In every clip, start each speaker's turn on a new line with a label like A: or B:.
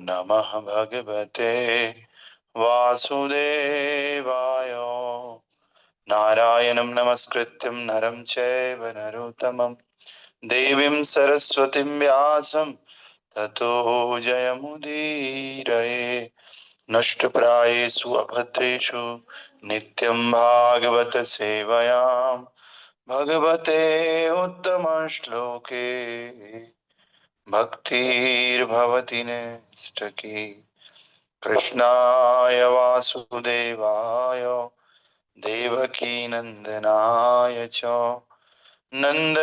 A: नमः भगवते वासुदेवाय। नारायणं नमस्कृत्यं नरं चैव नरोत्तमं देवीं सरस्वतीं व्यासं ततो जयमुदीरये। नष्टप्रायेषु अभद्रेषु नित्यं भागवत सेवयां भगवते उत्तमश्लोके भक्तिर्भवति नैष्ठकी। कृष्णाय वासुदेवाय देवकीनन्दनाय च नन्दगोपकुमाराय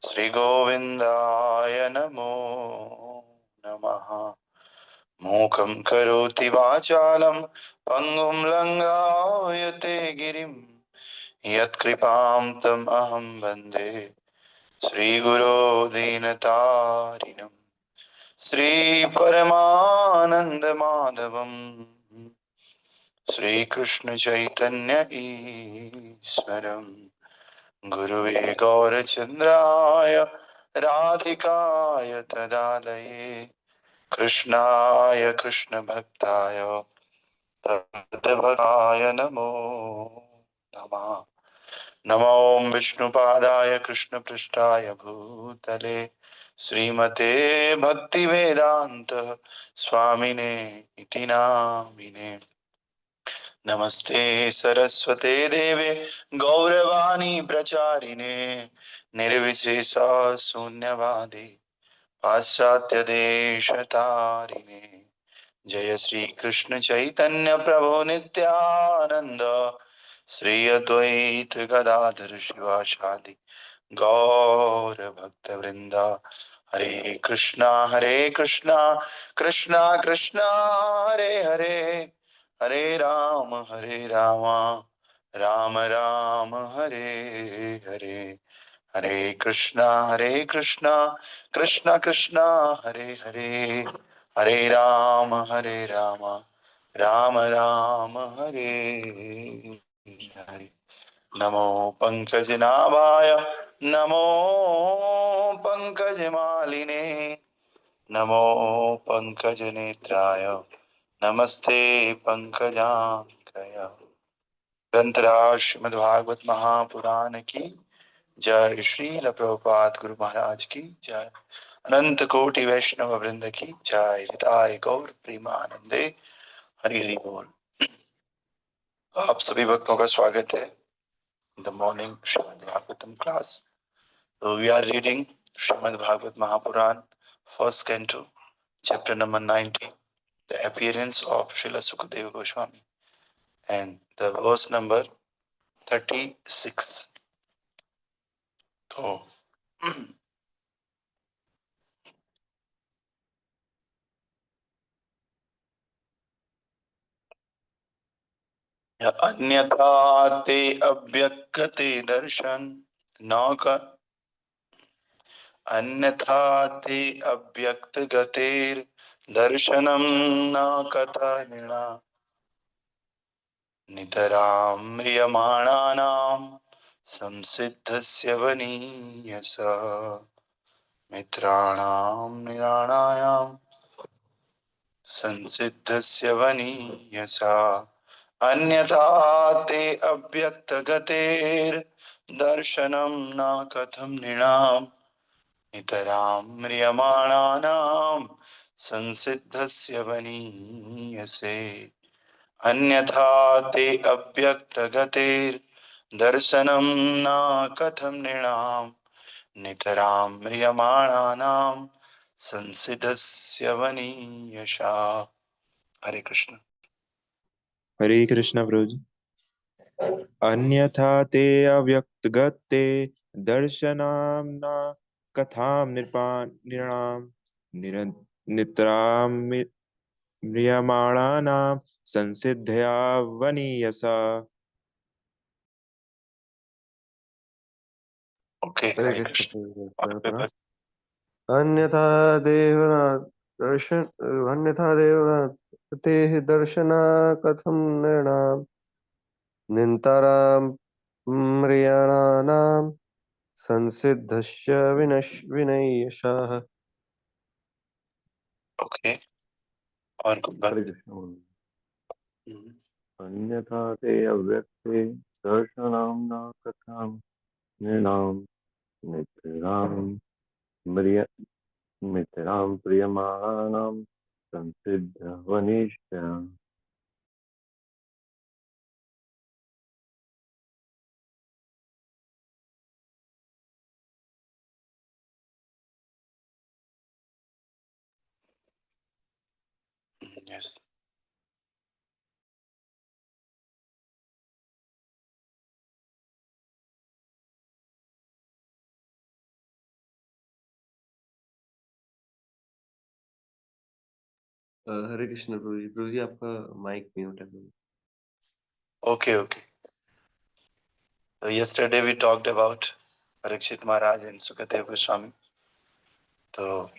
A: श्रीगोविन्दाय नमो नमः। मूकं करोति वाचालं पङ्गुं लङ्घयते गिरिं यत्कृपां तम् अहं वन्दे श्रीगुरो दीनतारिणं। श्रीपरमानन्दमाधवं श्रीकृष्णचैतन्य ईश्वरं गुरुवे गौरचन्द्राय राधिकाय तदालये कृष्णाय कृष्णभक्ताय तद्भक्ताय नमो नमः। नमो विष्णुपादाय कृष्णपृष्ठाय भूतले श्रीमते भक्तिवेदांत स्वामिने इति नामिने। नमस्ते सरस्वते देवे गौरवाणी प्रचारिणे निर्विशेष शून्यवादी पाश्चात्य देशतारिणे। जय श्री कृष्ण चैतन्य प्रभु नित्यानंद श्री अद्वैत गदाधर शिवासादि गौर भक्त वृंदा। हरे कृष्णा कृष्णा कृष्णा हरे हरे, हरे राम राम राम हरे हरे। हरे कृष्णा कृष्णा कृष्णा हरे हरे, हरे राम राम राम हरे हरे। नमो पंकजनाभाय नमो पंकजमालिने नमो पंकजनेत्राय नमस्ते पंकजांग्रय। ग्रंथराज श्रीमद्भागवत महापुराण की जय। श्रील प्रभुपाद गुरु महाराज की जय। अनंत कोटि वैष्णव वृंद की जय। हिताय गौर प्रेमानंदे हरि हरि बोल। आप सभी भक्तों का स्वागत है the morning Srimad Bhagavatam class. We are reading Srimad Bhagavata Mahapurana first canto chapter number 90, the appearance of Srila Sukhdev Goswami, and the verse number 36। तो अन्यथा ते अव्यक्ते दर्शन न क अन्यथा ते अव्यक्त गतेर दर्शनम न कथनिना नितरां म्रियमाणानां संसिद्धस्य वनीयस। मित्राणां निराणायां संसिद्धस्य वनीयसा। अन्यथा ते अव्यक्तगतेर् दर्शनं न कथं नृणाम् नितरां म्रियमाणानां संसिद्धस्य वनीयसे। अन्यथा ते अव्यक्तगतेर् दर्शनं न कथं नृणाम् नितरां म्रियमाणानां संसिद्धस्य वनीयसा। हरे कृष्ण।
B: हरे कृष्ण प्रभु जी। अन्यथा ते अव्यक्तगते दर्शनाम न कथाम नृणाम नित्राम म्रियमाणानाम संसिद्धया वनीयसा।
A: ओके,
C: हरे
A: हरे
C: कृष्ण
A: कृष्ण।
C: प्रभु। अन्यथा देवनाथ दर्शन अन्यथा देवनाथ ते दर्शना कथं नृणां निन्तरां म्रियाणानां संसिद्धस्य विनयशः।
A: ओके, और कुछ बात?
D: हरे कृष्ण बोलो।
A: हम्म,
D: अन्यथा ते अव्यक्ते दर्शनां न कथां नृणां मित्रां म्रिय मित्रां प्रियमाणानां संसिद्ध वनिष्ठा।
A: यस।
C: हरे कृष्ण प्रभु जी। प्रभु जी आपका माइक म्यूट है प्रभु।
A: ओके ओके, तो yesterday we talked about Parikshit Maharaj and Sukadev Goswami. तो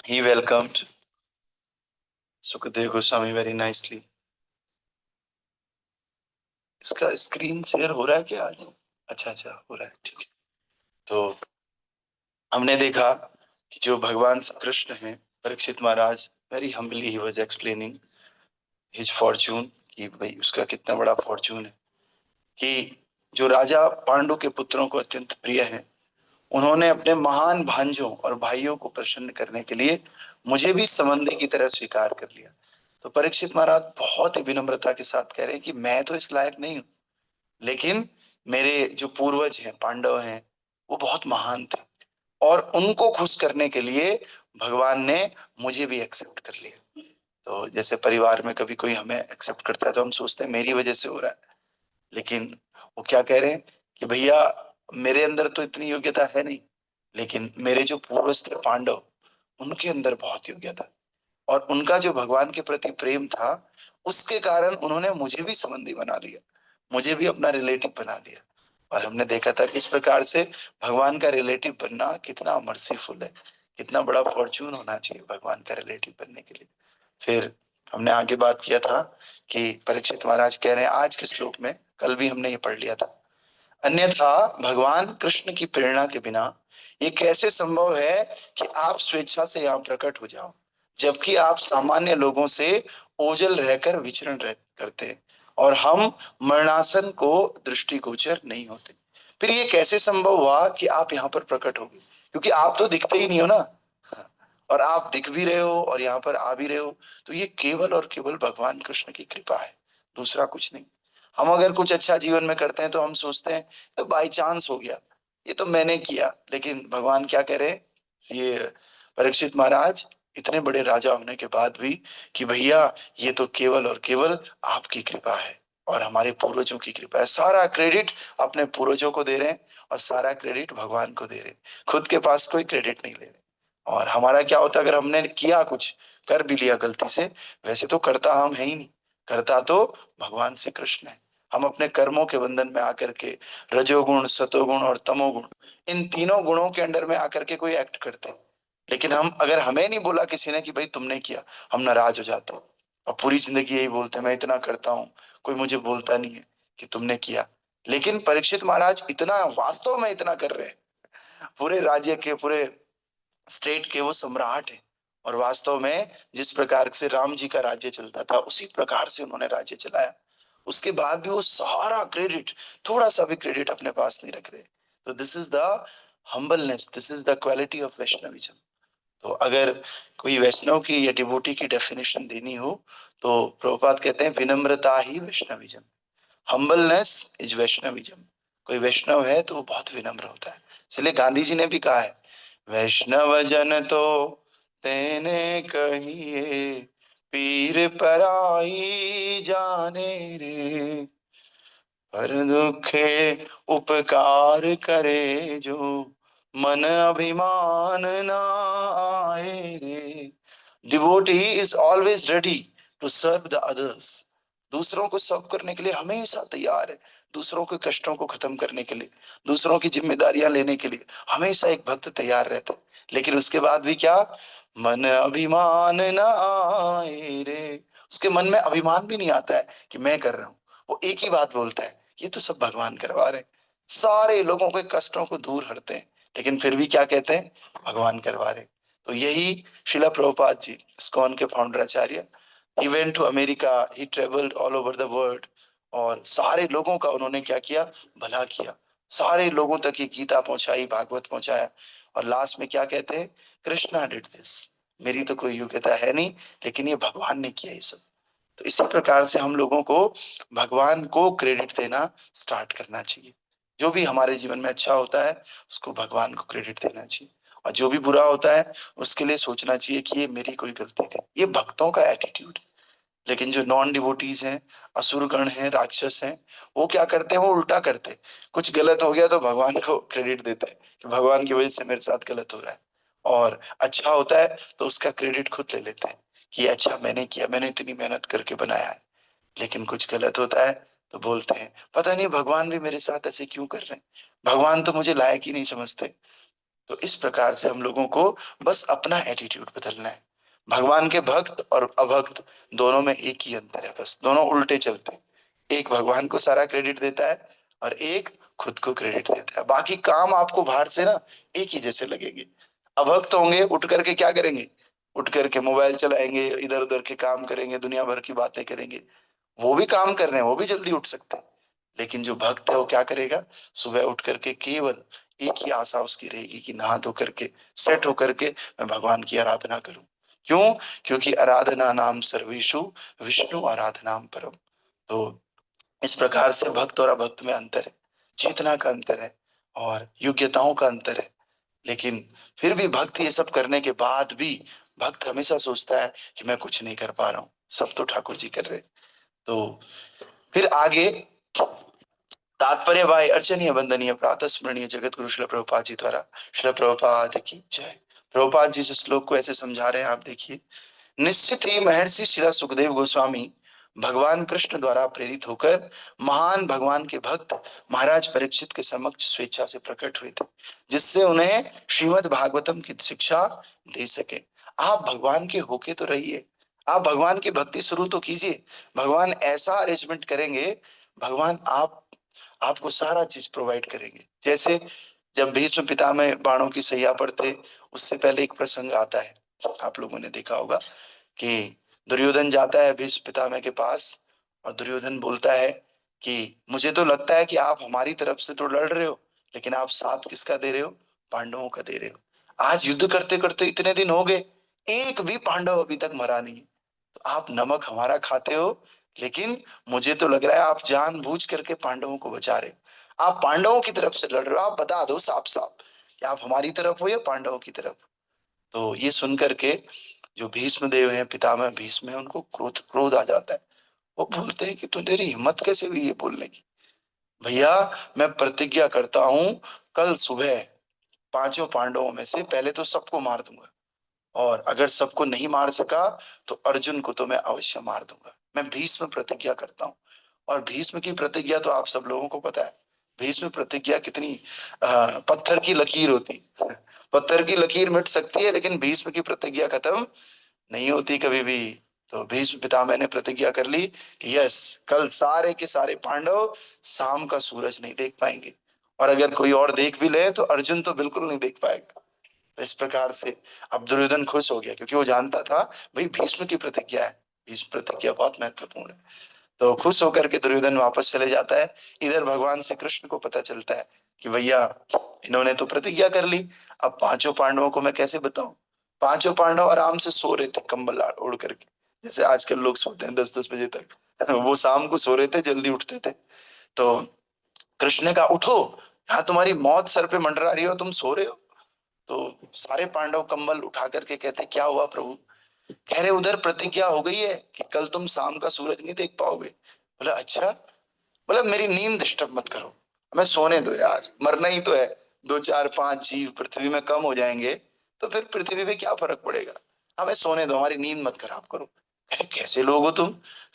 A: he welcomed Sukadev Goswami very nicely. इसका स्क्रीन शेयर हो रहा है क्या आज? अच्छा अच्छा, हो रहा है, ठीक है। तो हमने देखा कि जो भगवान श्री कृष्ण हैं, Parikshit Maharaj very humbly he was explaining his fortune, कि भाई उसका कितना बड़ा फॉर्चून है कि जो राजा पांडु के पुत्रों को अत्यंत प्रिय है, उन्होंने अपने महान भांजों और भाइयों को प्रसन्न करने के लिए मुझे भी संबंधी की तरह स्वीकार कर लिया। तो परीक्षित महाराज बहुत ही विनम्रता के साथ कह रहे हैं कि मैं तो इस लायक नहीं हूं, लेकिन मेरे जो पूर्वज हैं, पांडव हैं, वो बहुत महान थे और उनको खुश करने के लिए भगवान ने मुझे भी एक्सेप्ट कर लिया। तो जैसे परिवार में कभी कोई हमें एक्सेप्ट करता है तो हम सोचते हैं मेरी वजह से हो रहा है, लेकिन वो क्या कह रहे हैं कि भैया मेरे अंदर तो इतनी योग्यता है नहीं, लेकिन मेरे जो पूर्वज थे पांडव, उनके अंदर बहुत योग्यता, और उनका जो भगवान के प्रति प्रेम था, उसके कारण उन्होंने मुझे भी संबंधी बना लिया, मुझे भी अपना रिलेटिव बना दिया। और हमने देखा था किस प्रकार से भगवान का रिलेटिव बनना कितना मर्सीफुल है, कितना बड़ा फॉर्चून होना चाहिए भगवान का रिलेटिव बनने के लिए। फिर हमने आगे बात किया था कि परीक्षित महाराज कह रहे हैं आज के श्लोक में, कल भी हमने ये पढ़ लिया था, अन्यथा भगवान कृष्ण की प्रेरणा के बिना ये कैसे संभव है कि आप स्वेच्छा से यहाँ प्रकट हो जाओ, जबकि आप सामान्य लोगों से ओझल रहकर विचरण करते हैं और हम मरणासन को दृष्टिगोचर नहीं होते। फिर ये कैसे संभव हुआ कि आप यहाँ पर प्रकट हो गए, क्योंकि आप तो दिखते ही नहीं हो ना, और आप दिख भी रहे हो और यहाँ पर आ भी रहे हो, तो ये केवल और केवल भगवान कृष्ण की कृपा है, दूसरा कुछ नहीं। हम अगर कुछ अच्छा जीवन में करते हैं तो हम सोचते हैं तो बाई चांस हो गया, ये तो मैंने किया, लेकिन भगवान क्या कह रहे हैं, ये परीक्षित महाराज इतने बड़े राजा होने के बाद भी, कि भैया ये तो केवल और केवल आपकी कृपा है और हमारे पूर्वजों की कृपा है। सारा क्रेडिट अपने पूर्वजों को दे रहे हैं और सारा क्रेडिट भगवान को दे रहे हैं, खुद के पास कोई क्रेडिट नहीं ले रहे। और हमारा क्या होता अगर हमने किया, कुछ कर भी लिया गलती से, वैसे तो करता हम है ही नहीं, करता तो भगवान श्री कृष्ण है। हम अपने कर्मों के बंधन में आकर के रजोगुण, सतोगुण और तमोगुण, इन तीनों गुणों के अंडर में आकर के कोई एक्ट करते हैं, लेकिन हम अगर हमें नहीं बोला किसी ने कि भाई तुमने किया, हम नाराज हो जाते हैं और पूरी जिंदगी यही बोलते हैं मैं इतना करता हूँ, कोई मुझे बोलता नहीं है कि तुमने किया। लेकिन परीक्षित महाराज इतना वास्तव में इतना कर रहे हैं, पूरे राज्य के, पूरे स्टेट के वो सम्राट है, और वास्तव में जिस प्रकार से राम जी का राज्य चलता था उसी प्रकार से उन्होंने राज्य चलाया। उसके बाद भी वो सारा क्रेडिट, थोड़ा सा भी क्रेडिट अपने पास नहीं रख रहे। तो this is the humbleness, this is the quality of Vaishnavism. तो अगर कोई वैष्णव की या डिवोटी की डेफिनेशन देनी हो तो प्रभुपाद कहते हैं विनम्रता ही वैष्णविज्म, हम्बलनेस इज वैष्णविज्म। कोई वैष्णव है तो वो बहुत विनम्र होता है। इसलिए गांधी जी ने भी कहा है, वैष्णव जन तो तेने कहिए, पीर पराई जाने रे, पर दुखे उपकार करे जो, मन अभिमान ना आए रे। Devotee is always ready to serve the others, दूसरों को सर्व करने के लिए हमेशा तैयार है, दूसरों के कष्टों को खत्म करने के लिए, दूसरों की जिम्मेदारियां लेने के लिए हमेशा एक भक्त तैयार रहता है। लेकिन उसके बाद भी क्या, मन अभिमान न आए रे, उसके मन में अभिमान भी नहीं आता है कि मैं कर रहा हूं, वो एक ही बात बोलता है ये तो सब भगवान करवा रहे हैं, सारे लोगों के कष्टों को दूर करते हैं, लेकिन फिर भी क्या कहते हैं, भगवान करवा रहे। तो यही शिला प्रभुपाद जी, इस्कॉन के founder Acharya, he went to America, he traveled all over the world, और सारे लोगों का उन्होंने क्या किया, भला किया, सारे लोगों तक ये गीता पहुंचाई, भागवत पहुंचाया। और लास्ट में क्या कहते हैं, कृष्णा डिड दिस, मेरी तो कोई योग्यता है नहीं, लेकिन ये भगवान ने किया ये सब। तो इसी प्रकार से हम लोगों को भगवान को क्रेडिट देना स्टार्ट करना चाहिए। जो भी हमारे जीवन में अच्छा होता है उसको भगवान को क्रेडिट देना चाहिए, और जो भी बुरा होता है उसके लिए सोचना चाहिए कि ये मेरी कोई गलती थी। ये भक्तों का एटीट्यूड। लेकिन जो नॉन डिवोटीज हैं, असुरगण हैं, राक्षस हैं, वो क्या करते हैं, वो उल्टा करते हैं। कुछ गलत हो गया तो भगवान को क्रेडिट देते हैं कि भगवान की वजह से मेरे साथ गलत हो रहा है, और अच्छा होता है तो उसका क्रेडिट खुद ले लेते हैं कि अच्छा मैंने किया, मैंने इतनी मेहनत करके बनाया है। लेकिन कुछ गलत होता है तो बोलते हैं पता नहीं भगवान भी मेरे साथ ऐसे क्यों कर रहे हैं, भगवान तो मुझे लायक ही नहीं समझते। तो इस प्रकार से हम लोगों को बस अपना एटीट्यूड बदलना है। भगवान के भक्त और अभक्त दोनों में एक ही अंतर है, बस दोनों उल्टे चलते हैं। एक भगवान को सारा क्रेडिट देता है और एक खुद को क्रेडिट देता है। बाकी काम आपको बाहर से ना एक ही जैसे लगेंगे। अभक्त होंगे, उठ करके क्या करेंगे, उठ करके मोबाइल चलाएंगे, इधर उधर के काम करेंगे, दुनिया भर की बातें करेंगे। वो भी काम कर रहे हैं, वो भी जल्दी उठ सकते हैं। लेकिन जो भक्त है वो क्या करेगा, सुबह उठ करके केवल एक ही आशा उसकी रहेगी कि नहा धो करके सेट होकर के मैं भगवान की आराधना करूं। क्यों, क्योंकि आराधना नाम सर्वेषु विष्णु आराधनाम परम। तो इस प्रकार से भक्त और अभक्त में अंतर है, चेतना का अंतर है और योग्यताओं का अंतर है। लेकिन फिर भी भक्त ये सब करने के बाद भी भक्त हमेशा सोचता है कि मैं कुछ नहीं कर पा रहा हूं, सब तो ठाकुर जी कर रहे हैं। तो फिर आगे तात्पर्य भाई अर्चनीय वंदनीय प्रातः स्मरणीय जगत गुरु शिला प्रभुपाद जी द्वारा। शिला प्रभुपाद की जय। प्रभुपाद जी इस श्लोक को ऐसे समझा रहे हैं, आप देखिए। निश्चित ही महर्षि शिला सुखदेव गोस्वामी भगवान कृष्ण द्वारा प्रेरित होकर महान भगवान के भक्त महाराज परीक्षित के समक्ष स्वेच्छा से प्रकट हुए थे, जिससे उन्हें श्रीमद् भागवतम की शिक्षा दे सके। आप भगवान के होके तो रहिए, आप भगवान की भक्ति शुरू तो कीजिए। भगवान ऐसा अरेंजमेंट करेंगे, भगवान आपको सारा चीज प्रोवाइड करेंगे। जैसे जब भीष्म पितामह बाणों की सैया पर थे, उससे पहले एक प्रसंग आता है, आप लोगों ने देखा होगा कि दुर्योधन जाता है भीष्म पितामह के पास, और दुर्योधन बोलता है कि मुझे तो लगता है कि आप हमारी तरफ से तो लड़ रहे हो, लेकिन आप साथ किसका दे रहे हो, पांडवों का दे रहे हो। आज युद्ध करते करते इतने दिन हो गए, एक भी पांडव अभी तक मरा नहीं है। तो आप नमक हमारा खाते हो, लेकिन मुझे तो लग रहा है आप जानबूझ करके पांडवों को बचा रहे हो, आप पांडवों की तरफ से लड़ रहे हो। आप बता दो साफ साफ कि आप हमारी तरफ हो या पांडवों की तरफ। तो ये सुन करके जो भीष्म देव हैं, पितामह भीष्म है, उनको क्रोध क्रोध आ जाता है। वो बोलते हैं कि तू, तेरी हिम्मत कैसे हुई ये बोलने की। भैया मैं प्रतिज्ञा करता हूं, कल सुबह पांचों पांडवों में से पहले तो सबको मार दूंगा, और अगर सबको नहीं मार सका तो अर्जुन को तो मैं अवश्य मार दूंगा। मैं भीष्म प्रतिज्ञा करता हूँ। और भीष्म की प्रतिज्ञा तो आप सब लोगों को पता है, भीष्म प्रतिज्ञा कितनी पत्थर की लकीर होती। पत्थर की लकीर मिट सकती है, लेकिन भीष्म की प्रतिज्ञा खत्म नहीं होती कभी भी। तो भीष्म पितामह ने प्रतिज्ञा कर ली कि यस, कल सारे के सारे पांडव शाम का सूरज नहीं देख पाएंगे, और अगर कोई और देख भी ले तो अर्जुन तो बिल्कुल नहीं देख पाएगा। तो इस प्रकार से अब दुर्योधन खुश हो गया, क्योंकि वो जानता था भाई भीष्म की प्रतिज्ञा है, भीष्म प्रतिज्ञा बहुत महत्वपूर्ण है। तो खुश होकर के दुर्योधन वापस चले जाता है। इधर भगवान श्री कृष्ण को पता चलता है कि भैया इन्होंने तो प्रतिज्ञा कर ली, अब पांचों पांडवों को मैं कैसे बताऊं। पांचों पांडव आराम से सो रहे थे कंबल ओढ़ करके, जैसे आजकल लोग सोते हैं 10-10 बजे तक। वो शाम को सो रहे थे, जल्दी उठते थे। तो कृष्ण ने कहा उठो, यहाँ तुम्हारी मौत सर पे मंडरा रही है और तुम सो रहे हो। तो सारे पांडव कंबल उठा करके कहते क्या हुआ प्रभु। कह रहे उधर प्रतिज्ञा हो गई है कि कल तुम शाम का सूरज नहीं देख पाओगे। बोला अच्छा, बोला मेरी नींद डिस्टर्ब मत करो, हमें सोने दो यार, मरना ही तो है। 2 4 5 जीव पृथ्वी में कम हो जाएंगे तो फिर पृथ्वी पे क्या फर्क पड़ेगा, हमें सोने दो, हमारी नींद मत खराब करो। अरे कैसे लोग हो तुम,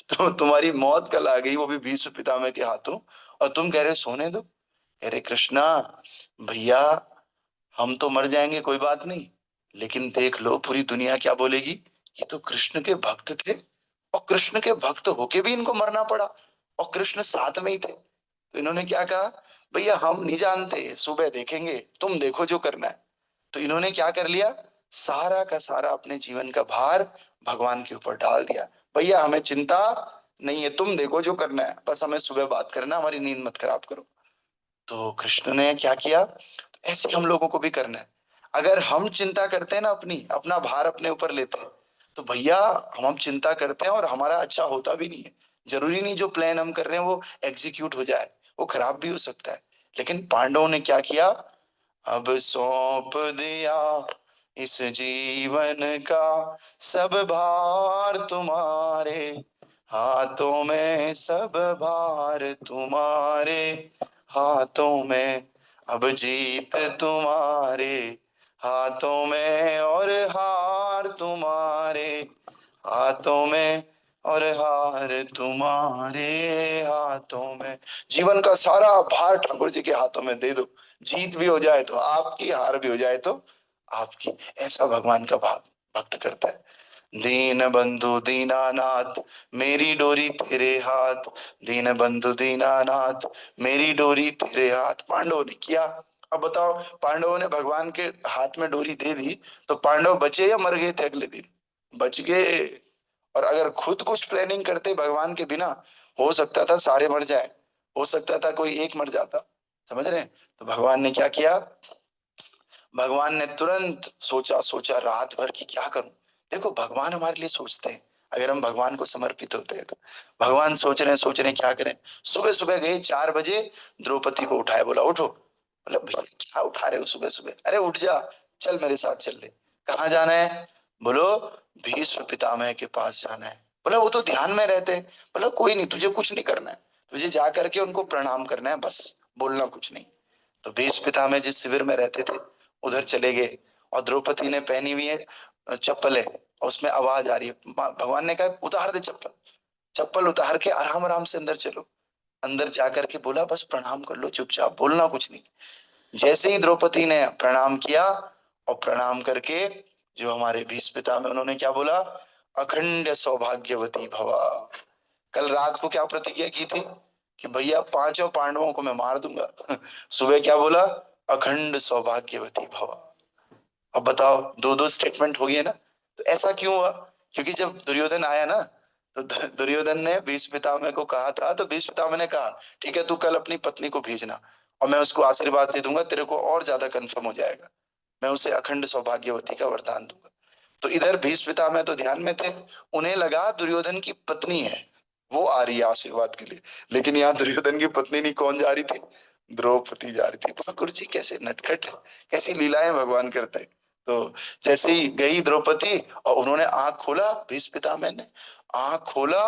A: तो तुम्हारी मौत कल आ गई, वो भी भीष्म पितामह के हाथों, और तुम कह रहे सोने दो। अरे कृष्णा भैया, हम तो मर जाएंगे कोई बात नहीं, लेकिन देख लो पूरी दुनिया क्या बोलेगी, ये तो कृष्ण के भक्त थे, और कृष्ण के भक्त होके भी इनको मरना पड़ा, और कृष्ण साथ में ही थे। तो इन्होंने क्या कहा, भैया हम नहीं जानते, सुबह देखेंगे, तुम देखो जो करना है। तो इन्होंने क्या कर लिया, सारा का सारा अपने जीवन का भार भगवान के ऊपर डाल दिया। भैया हमें चिंता नहीं है, तुम देखो जो करना है, बस हमें सुबह बात करना, हमारी नींद मत खराब करो। तो कृष्ण ने क्या किया, तो ऐसे हम लोगों को भी करना है। अगर हम चिंता करते हैं ना, अपनी अपना भार अपने ऊपर लेते हैं, तो भैया हम चिंता करते हैं और हमारा अच्छा होता भी नहीं है। जरूरी नहीं जो प्लान हम कर रहे हैं वो एग्जीक्यूट हो जाए, वो खराब भी हो सकता है। लेकिन पांडवों ने क्या किया, अब सौंप दिया इस जीवन का सब भार तुम्हारे हाथों में, सब भार तुम्हारे हाथों में, अब जीत तुम्हारे हाथों में और हार तुम्हारे हाथों में और हार तुम्हारे हाथों में। जीवन का सारा भार ठाकुर जी के हाथों में दे दो, जीत भी हो जाए तो आपकी, हार भी हो जाए तो आपकी। ऐसा भगवान का भाग भक्त करता है। दीन बंधु दीनानाथ मेरी डोरी तेरे हाथ, दीन बंधु दीनानाथ मेरी डोरी तेरे हाथ, पांडवों ने किया। अब बताओ, पांडवों ने भगवान के हाथ में डोरी दे दी तो पांडव बचे या मर गए थे अगले दिन? बच गए। और अगर खुद कुछ प्लानिंग करते भगवान के बिना, हो सकता था सारे मर जाए, हो सकता था कोई एक मर जाता। समझ रहे हैं? तो भगवान ने क्या किया, भगवान ने तुरंत सोचा, सोचा रात भर की क्या करूं। देखो भगवान हमारे लिए सोचते हैं, अगर हम भगवान को समर्पित होते हैं तो। भगवान सोच रहे हैं क्या करें। सुबह सुबह गए 4 बजे, द्रौपदी को उठाया, बोला उठो। मतलब भैया क्या उठा रहे हो सुबह सुबह, अरे उठ जा, चल मेरे साथ चल ले। कहाँ जाना है? बोलो भीष्म पितामह के पास जाना है। बोला वो तो ध्यान में रहते हैं। बोला कोई नहीं, तुझे कुछ नहीं करना है, तुझे जा करके उनको प्रणाम करना है बस, बोलना कुछ नहीं। तो भीष्म पितामह जिस शिविर में रहते थे उधर चले गए, और द्रौपदी ने पहनी हुई है चप्पलें, और उसमें आवाज आ रही है। भगवान ने कहा उतार दे चप्पल, चप्पल उतार के आराम आराम से अंदर चलो। अंदर जाकर के बोला बस प्रणाम कर लो, चुपचाप बोलना कुछ नहीं। जैसे ही द्रौपदी ने प्रणाम किया, और प्रणाम करके जो हमारे भीष्म पितामह, उन्होंने क्या बोला, अखंड सौभाग्यवती भवा। कल रात को क्या प्रतिज्ञा की थी कि भैया पांचों पांडवों को मैं मार दूंगा। सुबह क्या बोला, अखंड सौभाग्यवती भवा। अब बताओ, दो दो स्टेटमेंट हो गई है ना। तो ऐसा क्यों हुआ, क्योंकि जब दुर्योधन आया ना, तो दुर्योधन ने भीष्म पितामह को कहा था, तो भीष्म पितामह ने कहा ठीक है तू कल अपनी पत्नी को भेजना, और मैं उसको आशीर्वाद दे दूंगा, तेरे को और ज्यादा कंफर्म हो जाएगा, मैं उसे अखंड सौभाग्यवती का वरदान दूंगा। तो इधर भीष्म पितामह तो ध्यान में थे, उन्हें लगा दुर्योधन की पत्नी है, वो आ रही है आशीर्वाद के लिए। लेकिन यहाँ दुर्योधन की पत्नी नहीं, कौन जा रही थी, द्रौपदी जा रही थी। ठाकुर जी कैसे नटखट है, कैसी लीलाएं भगवान करते हैं। तो जैसे ही गई द्रौपदी और उन्होंने आंख खोला, भीष्म पितामह ने आंख खोला,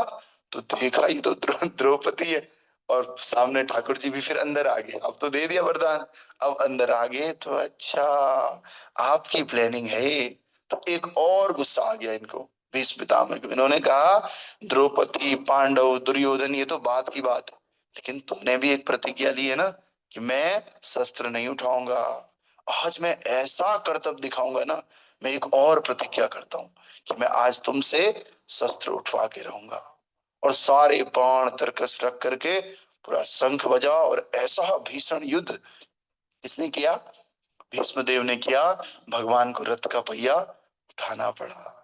A: तो देखा ये तो द्रौपदी है। और सामने ठाकुर जी भी फिर अंदर आ गए, अब तो दे दिया वरदान, अब अंदर आ गए तो अच्छा आपकी प्लानिंग है ये। तो एक और गुस्सा आ गया इनको, भीष्म पितामह को। इन्होंने कहा द्रौपदी, पांडव, दुर्योधन ये तो बात की बात है, लेकिन तुमने भी एक प्रतिज्ञा ली है ना कि मैं शस्त्र नहीं उठाऊंगा। आज मैं ऐसा कर्तव्य दिखाऊंगा ना, मैं एक और प्रतिज्ञा करता हूं कि मैं आज तुमसे शस्त्र उठवा के रहूंगा। और सारे बाण तरकस रख करके पूरा शंख बजा, और ऐसा भीषण युद्ध किसने किया, भीष्म देव ने किया। भगवान को रथ का पहिया उठाना पड़ा।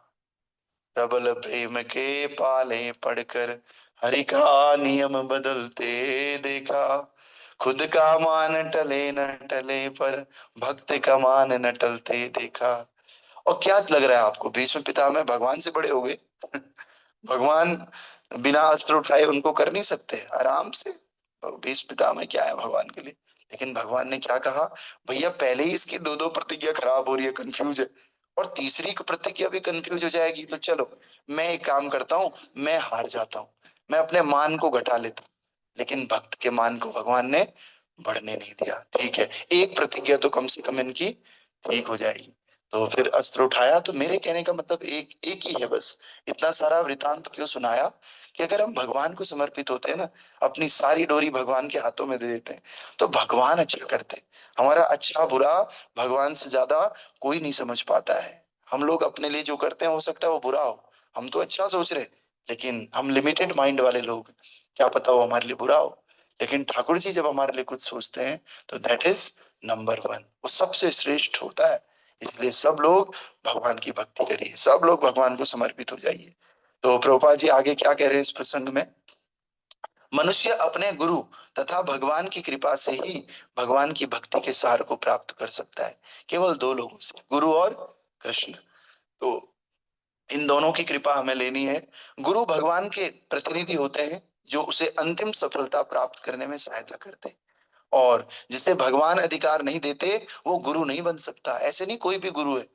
A: प्रबल प्रेम के पाले पड़कर हरि का नियम बदलते देखा, खुद का मान टले न टले पर भक्त का मान न टलते देखा। और क्या लग रहा है आपको, भीष्म पितामह भगवान से बड़े हो गए? भगवान बिना अस्त्र उठाए उनको कर नहीं सकते आराम से? भीष्म पितामह क्या है भगवान के लिए। लेकिन भगवान ने क्या कहा, भैया पहले ही इसकी दो दो प्रतिज्ञा खराब हो रही है, कंफ्यूज है, और तीसरी की प्रतिज्ञा भी कंफ्यूज हो जाएगी, तो चलो मैं एक काम करता हूँ, मैं हार जाता हूँ, मैं अपने मान को घटा लेता हूँ। लेकिन भक्त के मान को भगवान ने बढ़ने नहीं दिया। ठीक है, एक प्रतिज्ञा तो कम से कम इनकी ठीक हो जाएगी। तो फिर अस्त्र उठाया। तो मेरे कहने का मतलब एक एक ही है बस, इतना सारा वृतांत क्यों सुनाया कि अगर हम भगवान को समर्पित होते हैं ना, अपनी सारी डोरी भगवान के हाथों में दे देते हैं, तो भगवान अच्छा करते हैं। हमारा अच्छा बुरा भगवान से ज्यादा कोई नहीं समझ पाता है। हम लोग अपने लिए जो करते हैं हो सकता है वो बुरा हो, हम तो अच्छा सोच रहे, लेकिन हम लिमिटेड माइंड वाले लोग, क्या पता वो हमारे लिए बुरा हो। लेकिन ठाकुर जी जब हमारे लिए कुछ सोचते हैं तो दैट इज नंबर वन, वो सबसे श्रेष्ठ होता है। इसलिए सब लोग भगवान की भक्ति करिए, सब लोग भगवान को समर्पित हो जाइए। तो प्रभुपाद जी आगे क्या कह रहे हैं इस प्रसंग में, मनुष्य अपने गुरु तथा भगवान की कृपा से ही भगवान की भक्ति के सार को प्राप्त कर सकता है, केवल दो लोगों से, गुरु और कृष्ण। तो इन दोनों की कृपा हमें लेनी है। गुरु भगवान के प्रतिनिधि होते हैं जो उसे अंतिम सफलता प्राप्त करने में सहायता करते हैं, और जिसे भगवान अधिकार नहीं देते वो गुरु नहीं बन सकता। ऐसे नहीं कोई भी गुरु है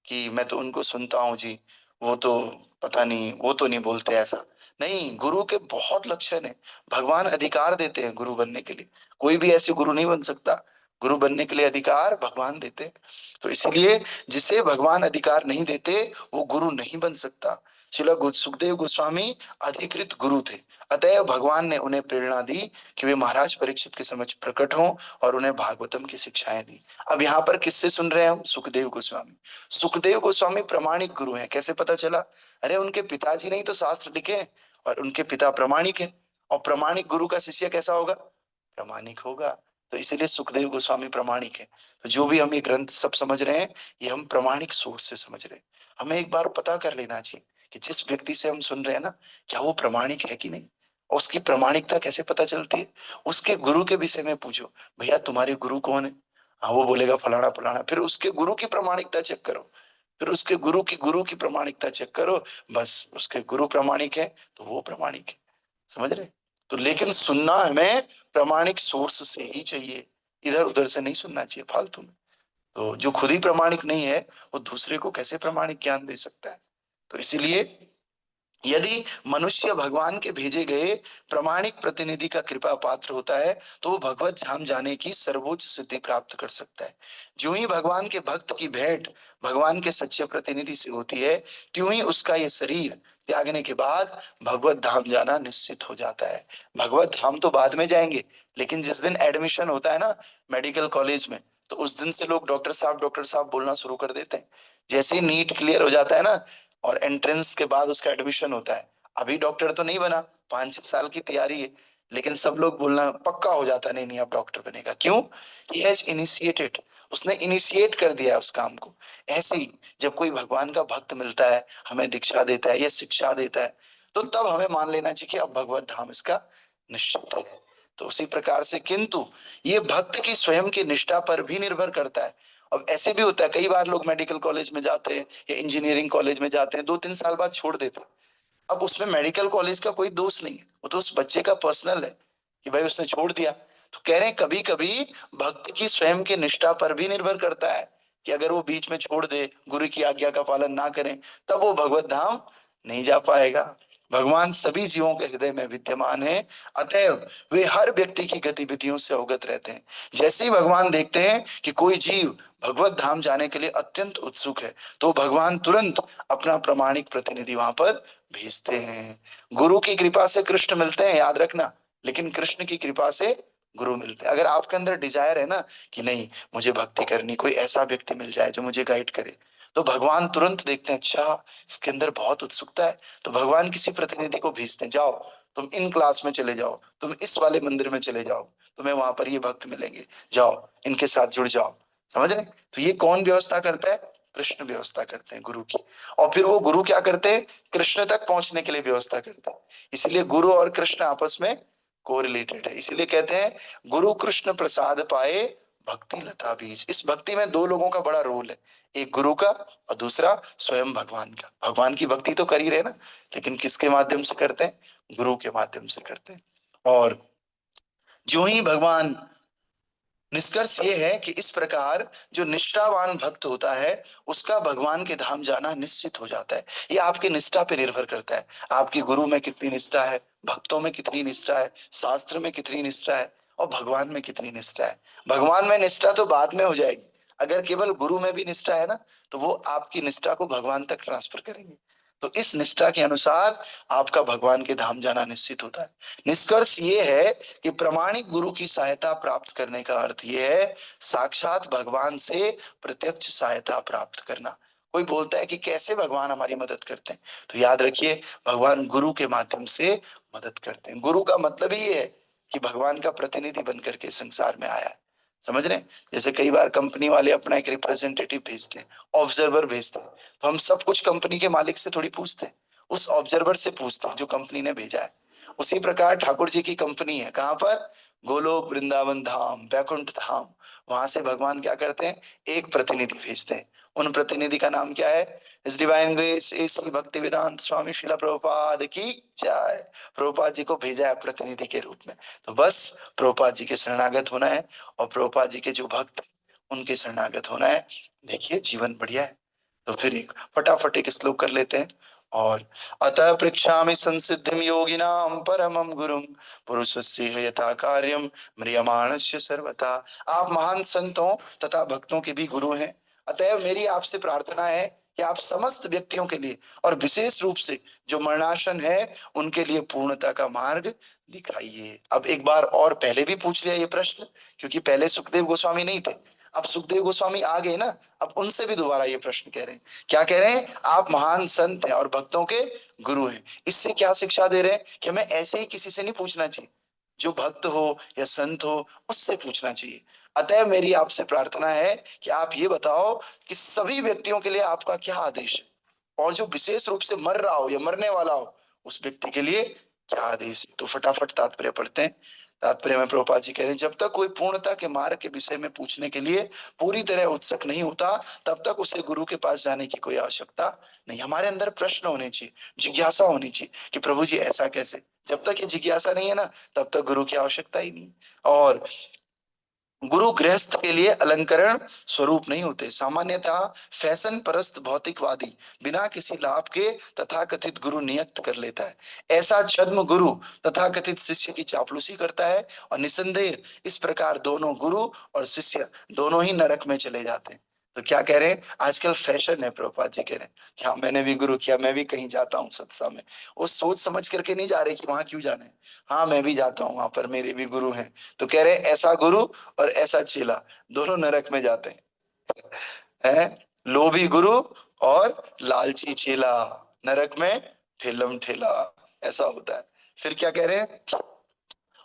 A: कि मैं तो उनको सुनता हूं जी, वो तो पता नहीं, वो तो नहीं बोलते ऐसा। नहीं, गुरु के बहुत लक्षण है, भगवान अधिकार देते हैं गुरु बनने के लिए। कोई भी ऐसे गुरु नहीं बन सकता, गुरु बनने के लिए अधिकार भगवान देते हैं। तो इसलिए जिसे भगवान अधिकार नहीं देते वो गुरु नहीं बन सकता। श्रील सुखदेव गोस्वामी अधिकृत गुरु थे, अतएव भगवान ने उन्हें प्रेरणा दी कि वे महाराज परीक्षित के समक्ष प्रकट हों और उन्हें भागवतम की शिक्षाएं दी। अब यहाँ पर किससे सुन रहे हैं हम, सुखदेव गोस्वामी। सुखदेव गोस्वामी प्रामाणिक गुरु हैं। कैसे पता चला, अरे उनके पिताजी ने ही तो शास्त्र लिखे हैं और उनके पिता प्रामाणिक हैं, और प्रामाणिक गुरु का शिष्य कैसा होगा, प्रामाणिक होगा। तो इसीलिए सुखदेव गोस्वामी प्रामाणिक है। तो जो भी हम ये ग्रंथ सब समझ रहे हैं ये हम प्रामाणिक सोर्स से समझ रहे हैं। हमें एक बार पता कर लेना चाहिए कि जिस व्यक्ति से हम सुन रहे हैं ना, क्या वो प्रामाणिक है कि नहीं। और उसकी प्रामाणिकता कैसे पता चलती है, उसके गुरु के विषय में पूछो, भैया तुम्हारे गुरु कौन है। हाँ, वो बोलेगा फलाना फलाना, फिर उसके गुरु की प्रामाणिकता चेक करो, फिर उसके गुरु की प्रामाणिकता चेक करो, बस उसके गुरु प्रामाणिक है तो वो प्रामाणिक है। समझ रहे। तो लेकिन सुनना हमें प्रामाणिक सोर्स से ही चाहिए, इधर उधर से नहीं सुनना चाहिए फालतू में। तो जो खुद ही प्रामाणिक नहीं है वो दूसरे को कैसे प्रामाणिक ज्ञान दे सकता है। तो इसीलिए यदि मनुष्य भगवान के भेजे गए प्रामाणिक प्रतिनिधि का कृपा पात्र होता है तो वो भगवत धाम जाने की सर्वोच्च सिद्धि प्राप्त कर सकता है। जो ही भगवान के भक्त की भेंट भगवान के सच्चे प्रतिनिधि से होती है, त्यों ही उसका ये शरीर त्यागने के बाद भगवत धाम जाना निश्चित हो जाता है। भगवत धाम तो बाद में जाएंगे, लेकिन जिस दिन एडमिशन होता है ना मेडिकल कॉलेज में, तो उस दिन से लोग डॉक्टर साहब बोलना शुरू कर देते हैं। जैसे ही नीट क्लियर हो जाता है ना और एंट्रेंस के बाद उसका एडमिशन होता है, अभी डॉक्टर तो नहीं बना, 5-6 साल की तैयारी है, लेकिन सब लोग बोलना पक्का हो जाता, नहीं नहीं अब डॉक्टर बनेगा। क्यों, ही हैज इनिशिएटेड, उसने इनिशिएट कर दिया है उस काम को। ऐसे ही जब कोई भगवान का भक्त मिलता है, हमें दीक्षा देता है या शिक्षा देता है, तो तब हमें मान लेना चाहिए कि अब भगवत धाम इसका निश्चित है। तो उसी प्रकार से किंतु ये भक्त की स्वयं की निष्ठा पर भी निर्भर करता है। अब ऐसे भी होता है, कई बार लोग मेडिकल कॉलेज में जाते हैं या इंजीनियरिंग कॉलेज में जाते हैं, 2-3 साल बाद छोड़ देते हैं। अब उसमें मेडिकल कॉलेज का कोई दोष नहीं है, वो तो उस बच्चे का पर्सनल है कि भाई उसने छोड़ दिया। तो कह रहे हैं कभी कभी भक्त की स्वयं की निष्ठा पर भी निर्भर करता है कि अगर वो बीच में छोड़ दे, गुरु की आज्ञा का पालन ना करें, तब वो भगवत धाम नहीं जा पाएगा। भगवान सभी जीवों के हृदय में विद्यमान है, अतएव वे हर व्यक्ति की गतिविधियों से अवगत रहते हैं। जैसे ही भगवान देखते हैं कि कोई जीव भगवत धाम जाने के लिए अत्यंत उत्सुक है, तो भगवान तुरंत अपना प्रामाणिक प्रतिनिधि वहां पर भेजते हैं। गुरु की कृपा से कृष्ण मिलते हैं, याद रखना, लेकिन कृष्ण की कृपा से गुरु मिलते हैं। अगर आपके अंदर डिजायर है ना कि नहीं मुझे भक्ति करनी, कोई ऐसा व्यक्ति मिल जाए जो मुझे गाइड करे, तो भगवान तुरंत देखते हैं अच्छा इसके अंदर बहुत उत्सुकता है, तो भगवान किसी प्रतिनिधि को भेजते हैं, जाओ तुम इन क्लास में चले जाओ, तुम इस वाले मंदिर में चले जाओ, तुम्हें वहां पर ये भक्त मिलेंगे, जाओ इनके साथ जुड़ जाओ। समझ रहे। तो ये कौन व्यवस्था करता है, कृष्ण व्यवस्था करते हैं गुरु की। और फिर वो गुरु क्या करते हैं, कृष्ण तक पहुंचने के लिए व्यवस्था करते हैं। इसलिए गुरु और कृष्ण आपस में कोरिलेटेड है। इसलिए कहते हैं गुरु कृष्ण प्रसाद पाए भक्ति लता बीज। इस भक्ति में दो लोगों का बड़ा रोल है, एक गुरु का और दूसरा स्वयं भगवान का। भगवान की भक्ति तो कर ही रहे ना, लेकिन किसके माध्यम से करते हैं, गुरु के माध्यम से करते हैं। और जो ही भगवान, निष्कर्ष ये है कि इस प्रकार जो निष्ठावान भक्त होता है उसका भगवान के धाम जाना निश्चित हो जाता है। ये आपकी निष्ठा पे निर्भर करता है, आपकी गुरु में कितनी निष्ठा है, भक्तों में कितनी निष्ठा है, शास्त्र में कितनी निष्ठा है, और भगवान में कितनी निष्ठा है। भगवान में निष्ठा तो बाद में हो जाएगी, अगर केवल गुरु में भी निष्ठा है ना तो वो आपकी निष्ठा को भगवान तक ट्रांसफर करेंगे। तो इस निष्ठा के अनुसार आपका भगवान के धाम जाना निश्चित होता है। निष्कर्ष ये है कि प्रामाणिक गुरु की सहायता प्राप्त करने का अर्थ ये है साक्षात भगवान से प्रत्यक्ष सहायता प्राप्त करना। कोई बोलता है कि कैसे भगवान हमारी मदद करते हैं, तो याद रखिए भगवान गुरु के माध्यम से मदद करते हैं। गुरु का मतलब ही ये है कि भगवान का प्रतिनिधि बनकर के संसार में आया है। समझ रहे हैं? जैसे कई बार कंपनी वाले अपना एक रिप्रेजेंटेटिव भेजते हैं, ऑब्जर्वर भेजते हैं, तो हम सब कुछ कंपनी के मालिक से थोड़ी पूछते हैं, उस ऑब्जर्वर से पूछते हैं जो कंपनी ने भेजा है। उसी प्रकार ठाकुर जी की कंपनी है, कहां पर? गोलोक वृंदावन धाम, बैकुंठ धाम। वहां से भगवान क्या करते हैं? एक प्रतिनिधि भेजते हैं। उन प्रतिनिधि का नाम क्या है? इस डिवाइन ग्रेस श्री भक्ति वेदांत स्वामी श्रीला प्रभुपाद की जय। प्रभुपाद जी को भेजा है प्रतिनिधि के रूप में। तो बस प्रभुपाद जी के शरणागत होना है और प्रभुपाद जी के जो भक्त उनके शरणागत होना है। देखिए जीवन बढ़िया है। तो फिर एक फटाफट एक श्लोक कर लेते हैं। और अतः पृच्छामि संसिद्धिम योगिनाम परमम गुरुम पुरुषस्य यथा कार्यम म्रियमाणस्य सर्वथा। आप महान संतों तथा भक्तों के भी गुरु हैं, अतएव मेरी आपसे प्रार्थना है कि आप समस्त व्यक्तियों के लिए और विशेष रूप से जो मरणासन है उनके लिए पूर्णता का मार्ग दिखाइए। अब एक बार और पहले भी पूछ लिया ये प्रश्न, क्योंकि पहले सुखदेव गोस्वामी नहीं थे, अब सुखदेव गोस्वामी आ गए ना, अब उनसे भी दोबारा ये प्रश्न कह रहे हैं। क्या कह रहे हैं? आप महान संत हैं और भक्तों के गुरु हैं। इससे क्या शिक्षा दे रहे हैं? कि हमें ऐसे ही किसी से नहीं पूछना चाहिए, जो भक्त हो या संत हो उससे पूछना चाहिए। अतः मेरी आपसे प्रार्थना है कि आप ये बताओ कि सभी व्यक्तियों के लिए आपका क्या आदेश है, और जो विशेष रूप से मर रहा हो या मरने वाला हो उस व्यक्ति के लिए क्या आदेश है। तो फटाफट तात्पर्य पढ़ते हैं। तात्पर्य में प्रभुपाद जी कह रहे हैं, जब तक कोई पूर्णता के मार्ग के विषय में पूछने के लिए पूरी तरह उत्सुक नहीं होता, तब तक उसे गुरु के पास जाने की कोई आवश्यकता नहीं। हमारे अंदर प्रश्न होने चाहिए, जिज्ञासा होनी चाहिए कि प्रभु जी ऐसा कैसे। जब तक ये जिज्ञासा नहीं है ना, तब तक गुरु की आवश्यकता ही नहीं। और गुरु गृहस्थ के लिए अलंकरण स्वरूप नहीं होते। सामान्यतः फैशन परस्त भौतिकवादी बिना किसी लाभ के तथाकथित गुरु नियुक्त कर लेता है। ऐसा छद्म गुरु तथाकथित शिष्य की चापलूसी करता है, और निसंदेह इस प्रकार दोनों गुरु और शिष्य दोनों ही नरक में चले जाते हैं। तो क्या कह रहे हैं? आजकल फैशन है, प्रभुपाद जी कह रहे हैं कि हाँ मैंने भी गुरु किया, मैं भी कहीं जाता हूँ सत्संग में, वो सोच समझ करके नहीं जा रहे कि वहां क्यों जाना है। हाँ मैं भी जाता हूँ, वहां पर मेरे भी गुरु हैं। तो कह रहे हैं ऐसा गुरु और ऐसा चेला दोनों नरक में जाते हैं। लोभी गुरु और लालची चेला नरक में ठेलम ठेला, ऐसा होता है। फिर क्या कह रहे हैं?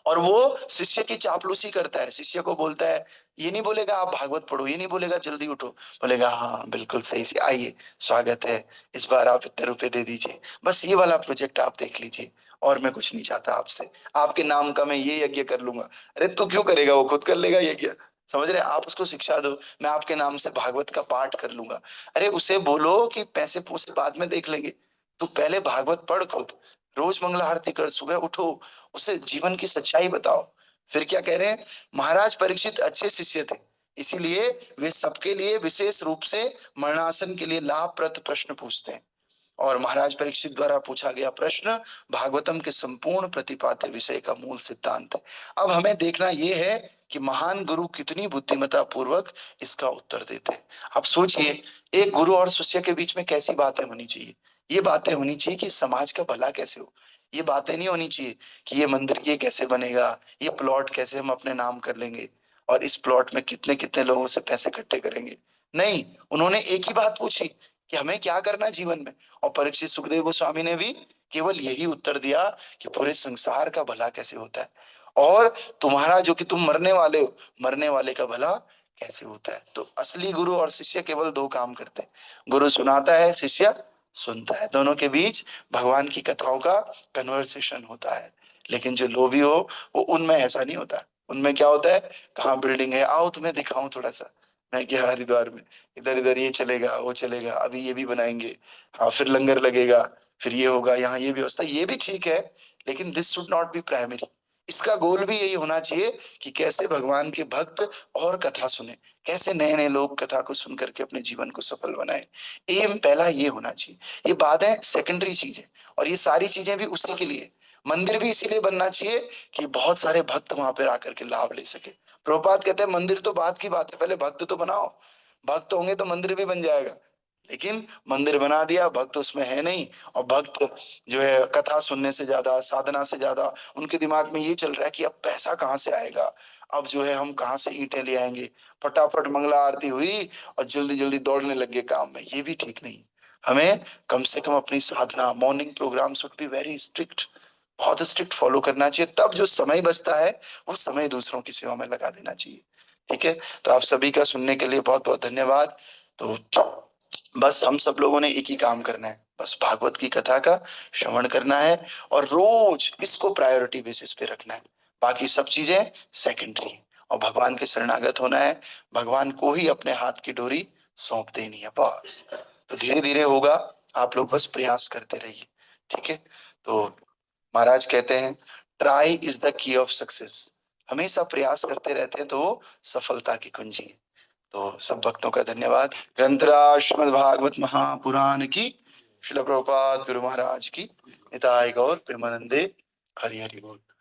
A: और वो शिष्य की चापलूसी करता है, शिष्य को बोलता है, ये नहीं बोलेगा आप भागवत पढ़ो, ये नहीं बोलेगा जल्दी उठो, बोलेगा हाँ बिल्कुल सही से आइए, स्वागत है, इस बार आप इतने रुपए दे दीजिए, बस ये वाला प्रोजेक्ट आप देख लीजिए, और मैं कुछ नहीं चाहता आपसे, आपके नाम का मैं ये यज्ञ कर लूंगा। अरे तू क्यों करेगा? वो खुद कर लेगा यज्ञ। समझ रहे? आप उसको शिक्षा दो, मैं आपके नाम से भागवत का पाठ कर लूंगा। अरे उसे बोलो कि पैसे पूसे बाद में देख लेंगे, तू पहले भागवत पढ़ खुद, रोज मंगला आरती कर, सुबह उठो, उसे जीवन की सच्चाई बताओ। फिर क्या कह रहे हैं? महाराज परीक्षित अच्छे शिष्य थे, इसीलिए वे सबके लिए विशेष रूप से मरणासन के लिए लाभप्रद प्रश्न पूछते हैं। और महाराज परीक्षित द्वारा पूछा गया प्रश्न भागवतम के संपूर्ण प्रतिपाद्य विषय का मूल सिद्धांत है। अब हमें देखना यह है कि महान गुरु कितनी बुद्धिमत्ता पूर्वक इसका उत्तर देते हैं। अब सोचिए, एक गुरु और शिष्य के बीच में कैसी बातें होनी चाहिए? ये बातें होनी चाहिए कि समाज का भला कैसे हो। ये बातें नहीं होनी चाहिए कि ये मंदिर ये कैसे बनेगा, ये प्लॉट कैसे हम अपने नाम कर लेंगे, और इस प्लॉट में कितने कितने लोगों से पैसे इकट्ठे करेंगे। नहीं, उन्होंने एक ही बात पूछी कि हमें क्या करना है जीवन में। और परीक्षित सुखदेव गोस्वामी ने भी केवल यही उत्तर दिया कि पूरे संसार का भला कैसे होता है, और तुम्हारा जो कि तुम मरने वाले हो, मरने वाले का भला कैसे होता है। तो असली गुरु और शिष्य केवल दो काम करते हैं, गुरु सुनाता है, शिष्य सुनता है, दोनों के बीच भगवान की कथाओं का कन्वर्सेशन होता है। लेकिन जो लोभी हो वो उनमें ऐसा नहीं होता। उनमें क्या होता है? कहाँ बिल्डिंग है, आओ तुम्हें दिखाऊं थोड़ा सा, मैं क्या हरिद्वार में इधर इधर ये चलेगा वो चलेगा, अभी ये भी बनाएंगे, हाँ फिर लंगर लगेगा, फिर ये होगा, यहाँ ये व्यवस्था, ये भी ठीक है, लेकिन this should not be primary. इसका गोल भी यही होना चाहिए कि कैसे भगवान के भक्त और कथा सुने, कैसे नए नए लोग कथा को सुन करके अपने जीवन को सफल बनाए। एम पहला ये होना चाहिए। ये बातें सेकेंडरी चीजें, और ये सारी चीजें भी उसी के लिए। मंदिर भी इसीलिए बनना चाहिए कि बहुत सारे भक्त वहां पर आकर के लाभ ले सके। प्रभुपाद कहते हैं मंदिर तो बात की बात है, पहले भक्त तो बनाओ, भक्त होंगे तो मंदिर भी बन जाएगा। लेकिन मंदिर बना दिया, भक्त उसमें है नहीं, और भक्त जो है कथा सुनने से ज्यादा, साधना से ज्यादा उनके दिमाग में ये चल रहा है कि अब पैसा कहाँ से आएगा, अब जो है हम कहाँ से ईंटें ले आएंगे। फटाफट मंगला आरती हुई और जल्दी जल्दी दौड़ने लग गए काम में, ये भी ठीक नहीं। हमें कम से कम अपनी साधना, morning program should be very strict, बहुत स्ट्रिक्ट फॉलो करना चाहिए। तब जो समय बचता है वो समय दूसरों की सेवा में लगा देना चाहिए। ठीक है, तो आप सभी का सुनने के लिए बहुत बहुत धन्यवाद। तो बस हम सब लोगों ने एक ही काम करना है, बस भागवत की कथा का श्रवण करना है और रोज इसको प्रायोरिटी बेसिस पे रखना है। बाकी सब चीजें सेकेंडरी है और भगवान के शरणागत होना है, भगवान को ही अपने हाथ की डोरी सौंप देनी है बस। तो धीरे धीरे होगा, आप लोग बस प्रयास करते रहिए। ठीक है, तो महाराज कहते हैं try is the key of success. हमेशा प्रयास करते रहते हैं तो वो सफलता की कुंजी है। तो सब भक्तों का धन्यवाद। ग्रंथराज श्रीमद् भागवत महापुराण की, श्रील प्रभुपाद गुरु महाराज की, निताय गौर प्रेमानंदे, हरि हरि बोल।